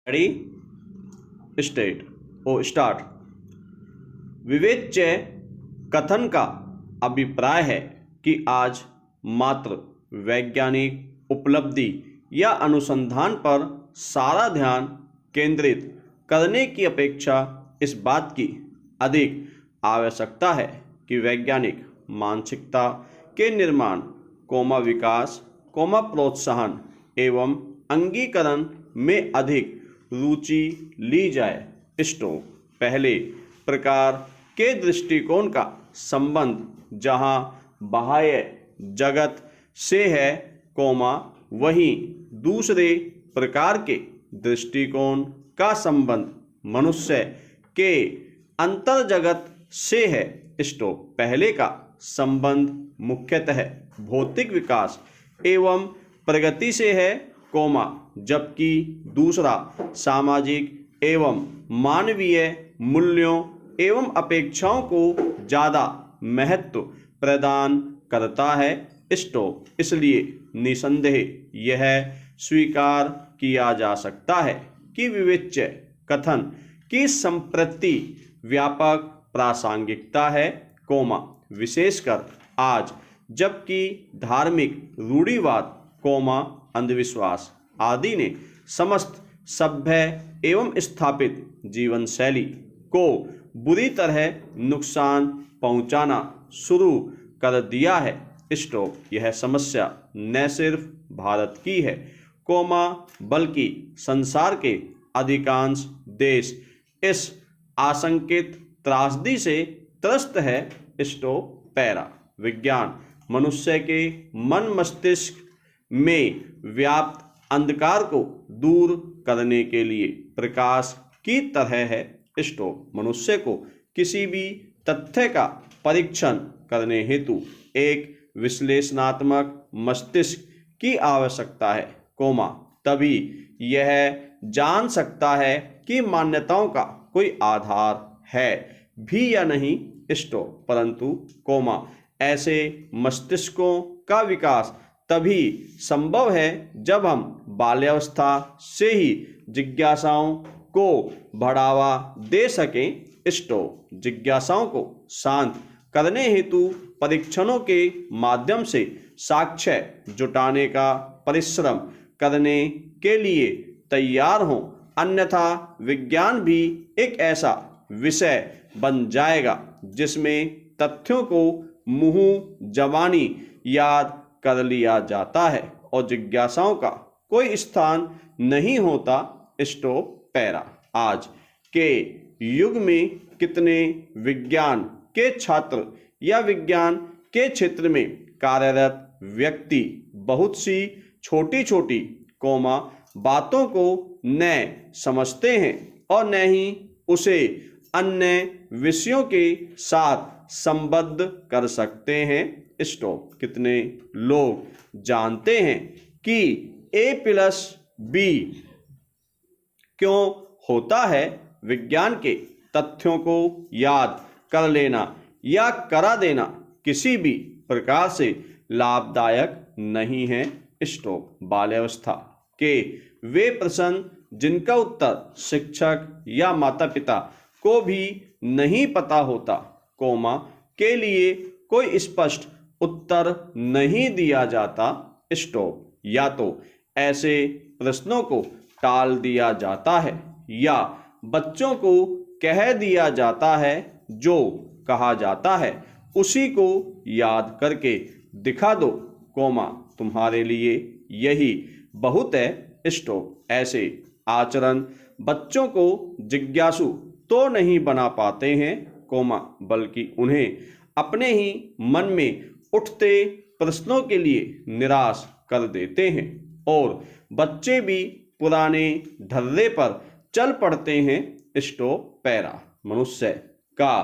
Ready state ओ start. विवेच्य कथन का अभिप्राय है कि आज मात्र वैज्ञानिक उपलब्धि या अनुसंधान पर सारा ध्यान केंद्रित करने की अपेक्षा इस बात की अधिक आवश्यकता है कि वैज्ञानिक मानसिकता के निर्माण, विकास, प्रोत्साहन एवं अंगीकरण में अधिक रुचि ली जाए। पहले प्रकार के दृष्टिकोण का संबंध जहाँ बाह्य जगत से है, वहीं दूसरे प्रकार के दृष्टिकोण का संबंध मनुष्य के अंतर जगत से है। पहले का संबंध मुख्यतः भौतिक विकास एवं प्रगति से है, जबकि दूसरा सामाजिक एवं मानवीय मूल्यों एवं अपेक्षाओं को ज़्यादा महत्व प्रदान करता है। इसलिए निसंदेह यह स्वीकार किया जा सकता है कि विवेच्य कथन की संप्रति व्यापक प्रासंगिकता है, विशेषकर आज जबकि धार्मिक रूढ़िवाद, अंधविश्वास आदि ने समस्त सभ्य एवं स्थापित जीवन शैली को बुरी तरह नुकसान पहुंचाना शुरू कर दिया है। यह समस्या न सिर्फ भारत की है, बल्कि संसार के अधिकांश देश इस आशंकित त्रासदी से त्रस्त है। पैरा विज्ञान मनुष्य के मन मस्तिष्क में व्याप्त अंधकार को दूर करने के लिए प्रकाश की तरह है। मनुष्य को किसी भी तथ्य का परीक्षण करने हेतु एक विश्लेषणात्मक मस्तिष्क की आवश्यकता है, तभी यह जान सकता है कि मान्यताओं का कोई आधार है भी या नहीं। परंतु ऐसे मस्तिष्कों का विकास तभी संभव है जब हम बाल्यावस्था से ही जिज्ञासाओं को बढ़ावा दे सकें। जिज्ञासाओं को शांत करने हेतु परीक्षणों के माध्यम से साक्ष्य जुटाने का परिश्रम करने के लिए तैयार हों, अन्यथा विज्ञान भी एक ऐसा विषय बन जाएगा जिसमें तथ्यों को मुंह जबानी याद कर लिया जाता है और जिज्ञासाओं का कोई स्थान नहीं होता। पैरा आज के युग में कितने विज्ञान के छात्र या विज्ञान के क्षेत्र में कार्यरत व्यक्ति बहुत सी छोटी छोटी बातों को न समझते हैं और न ही उसे अन्य विषयों के साथ संबद्ध कर सकते हैं। कितने लोग जानते हैं कि A+B क्यों होता है? विज्ञान के तथ्यों को याद कर लेना या करा देना किसी भी प्रकार से लाभदायक नहीं है। बाल्यावस्था के वे प्रश्न जिनका उत्तर शिक्षक या माता पिता को भी नहीं पता होता, के लिए कोई स्पष्ट उत्तर नहीं दिया जाता। या तो ऐसे प्रश्नों को टाल दिया जाता है या बच्चों को कह दिया जाता है, जो कहा जाता है उसी को याद करके दिखा दो, तुम्हारे लिए यही बहुत है। ऐसे आचरण बच्चों को जिज्ञासु तो नहीं बना पाते हैं, बल्कि उन्हें अपने ही मन में उठते प्रश्नों के लिए निराश कर देते हैं और बच्चे भी पुराने ढर्रे पर चल पड़ते हैं। पैरा मनुष्य का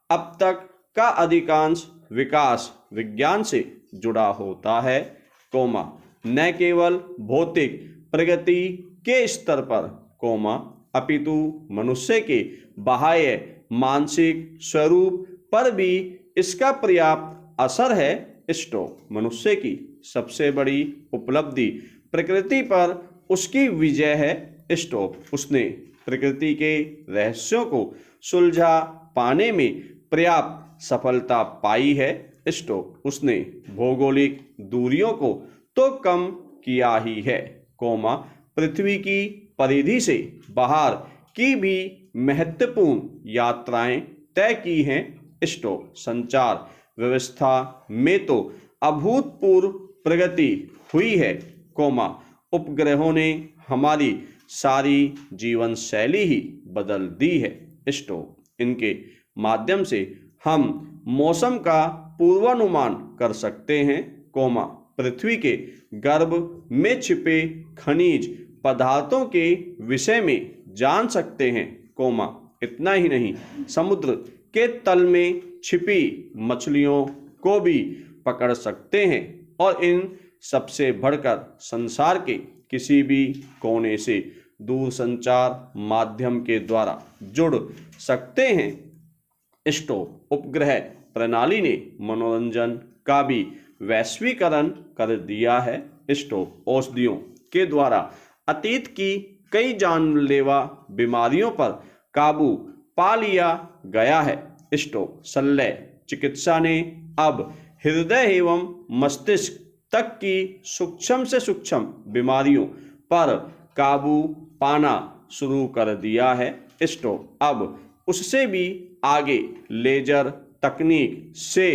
अब तक का अधिकांश विकास विज्ञान से जुड़ा होता है, न केवल भौतिक प्रगति के स्तर पर, अपितु मनुष्य के बाह्य मानसिक स्वरूप पर भी इसका पर्याप्त असर है। मनुष्य की सबसे बड़ी उपलब्धि प्रकृति पर उसकी विजय है। स्टॉप। उसने प्रकृति के रहस्यों को सुलझा पाने में पर्याप्त सफलता पाई है। स्टॉप। उसने भौगोलिक दूरियों को तो कम किया ही है, पृथ्वी की परिधि से बाहर की भी महत्वपूर्ण यात्राएं तय की हैं। स्टॉप। संचार व्यवस्था में तो अभूतपूर्व प्रगति हुई है, उपग्रहों ने हमारी सारी जीवन शैली ही बदल दी है। स्टॉप। इनके माध्यम से हम मौसम का पूर्वानुमान कर सकते हैं, पृथ्वी के गर्भ में छिपे खनिज पदार्थों के विषय में जान सकते हैं, इतना ही नहीं, समुद्र के तल में छिपी मछलियों को भी पकड़ सकते हैं और इन सबसे बढ़कर संसार के किसी भी कोने से दूरसंचार माध्यम के द्वारा जुड़ सकते हैं। स्टॉप। उपग्रह प्रणाली ने मनोरंजन का भी वैश्वीकरण कर दिया है। स्टॉप। औषधियों के द्वारा अतीत की कई जानलेवा बीमारियों पर काबू पा लिया गया है। स्टॉप। शल्य चिकित्सा ने अब हृदय एवं मस्तिष्क तक की सूक्ष्म से सूक्ष्म बीमारियों पर काबू पाना शुरू कर दिया है। स्टॉप। अब उससे भी आगे लेजर तकनीक से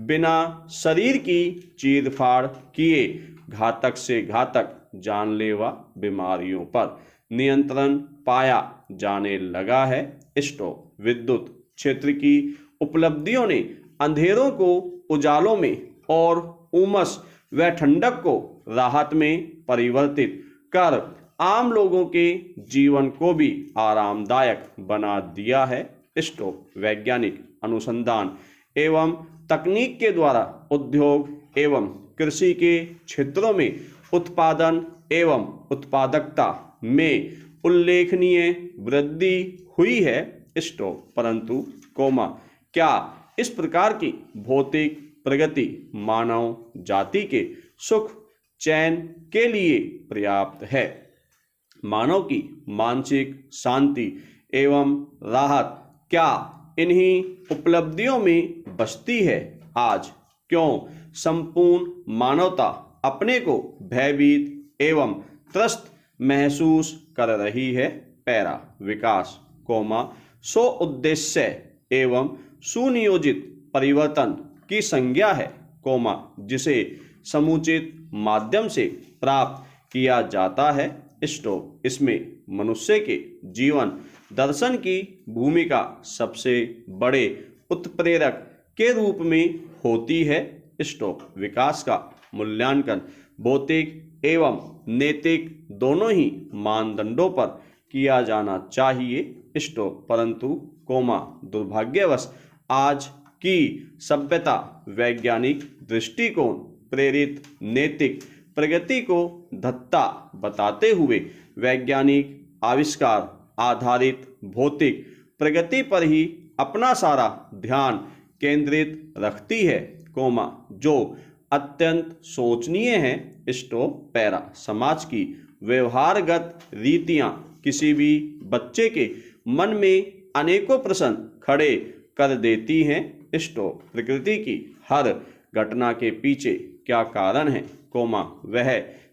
बिना शरीर की चीरफाड़ किए घातक से घातक जानलेवा बीमारियों पर नियंत्रण पाया जाने लगा है। स्टॉप। विद्युत क्षेत्र की उपलब्धियों ने अंधेरों को उजालों में और उमस व ठंडक को राहत में परिवर्तित कर आम लोगों के जीवन को भी आरामदायक बना दिया है। स्टॉप। वैज्ञानिक अनुसंधान एवं तकनीक के द्वारा उद्योग एवं कृषि के क्षेत्रों में उत्पादन एवं उत्पादकता में उल्लेखनीय वृद्धि हुई है। स्टॉप। परंतु क्या इस प्रकार की भौतिक प्रगति मानव जाति के सुख चैन के लिए पर्याप्त है? मानव की मानसिक शांति एवं राहत क्या इन्हीं उपलब्धियों में बसती है? आज क्यों संपूर्ण मानवता अपने को भयभीत एवं त्रस्त महसूस कर रही है? पैरा। विकास, सो उद्देश्य एवं सुनियोजित परिवर्तन की संज्ञा है, जिसे समुचित माध्यम से प्राप्त किया जाता है। स्टॉप। इसमें मनुष्य के जीवन दर्शन की भूमिका सबसे बड़े उत्प्रेरक के रूप में होती है। स्टॉप। विकास का मूल्यांकन भौतिक एवं नैतिक दोनों ही मानदंडों पर किया जाना चाहिए। स्टॉप। परंतु दुर्भाग्यवश आज की सभ्यता वैज्ञानिक दृष्टिकोण प्रेरित नैतिक प्रगति को धत्ता बताते हुए वैज्ञानिक आविष्कार आधारित भौतिक प्रगति पर ही अपना सारा ध्यान केंद्रित रखती है, जो अत्यंत शोचनीय है। स्टॉप। पैरा। समाज की व्यवहारगत रीतियां किसी भी बच्चे के मन में अनेकों प्रश्न खड़े कर देती हैं। स्टॉप। प्रकृति की हर घटना के पीछे क्या कारण है, वह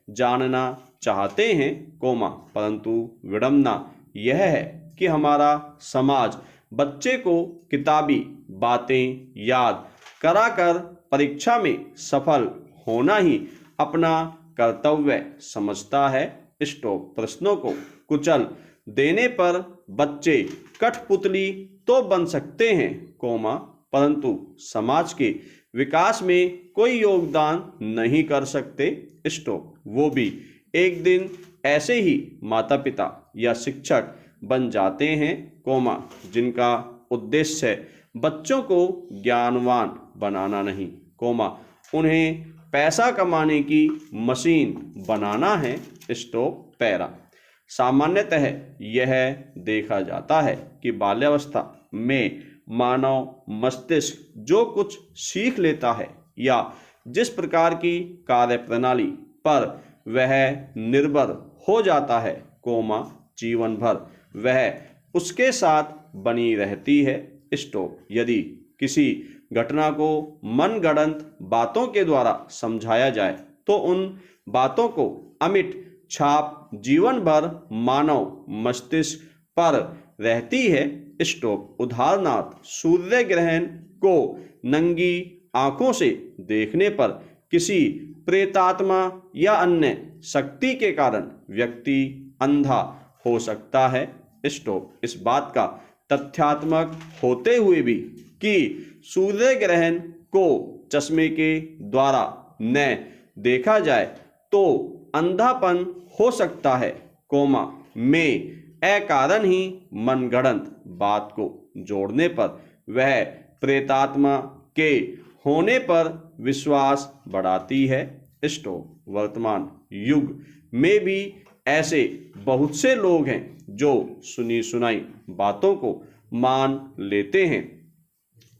जानना चाहते हैं, परंतु विडंबना यह है कि हमारा समाज बच्चे को किताबी बातें याद कराकर परीक्षा में सफल होना ही अपना कर्तव्य समझता है। स्टॉप। प्रश्नों को कुचल देने पर बच्चे कठपुतली तो बन सकते हैं, परंतु समाज के विकास में कोई योगदान नहीं कर सकते। स्टॉप। वो भी एक दिन ऐसे ही माता पिता या शिक्षक बन जाते हैं, जिनका उद्देश्य बच्चों को ज्ञानवान बनाना नहीं, उन्हें पैसा कमाने की मशीन बनाना है। स्टॉप। पैरा। सामान्यतः यह देखा जाता है कि बाल्यावस्था में मानव मस्तिष्क जो कुछ सीख लेता है या जिस प्रकार की कार्यप्रणाली पर वह निर्भर हो जाता है, जीवन भर वह उसके साथ बनी रहती है। स्टॉप। यदि किसी घटना को मनगढ़ंत बातों के द्वारा समझाया जाए तो उन बातों को अमिट छाप जीवन भर मानव मस्तिष्क पर रहती है। स्टॉप। उदाहरणार्थ, सूर्य ग्रहण को नंगी आंखों से देखने पर किसी प्रेतात्मा या अन्य शक्ति के कारण व्यक्ति अंधा हो सकता है। स्टॉप। इस बात का तथ्यात्मक होते हुए भी कि सूर्य ग्रहण को चश्मे के द्वारा न देखा जाए तो अंधापन हो सकता है, में अकारण ही मनगढ़ंत बात को जोड़ने पर वह प्रेतात्मा के होने पर विश्वास बढ़ाती है। स्टॉप। वर्तमान युग में भी ऐसे बहुत से लोग हैं जो सुनी सुनाई बातों को मान लेते हैं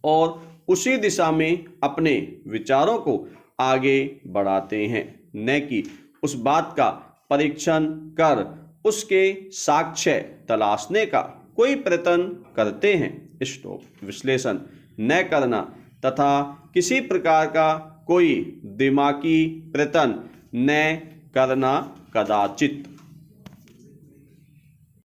और उसी दिशा में अपने विचारों को आगे बढ़ाते हैं, न कि उस बात का परीक्षण कर उसके साक्ष्य तलाशने का कोई प्रयत्न करते हैं। स्टॉप। विश्लेषण न करना तथा किसी प्रकार का कोई दिमागी प्रयत्न न करना कदाचित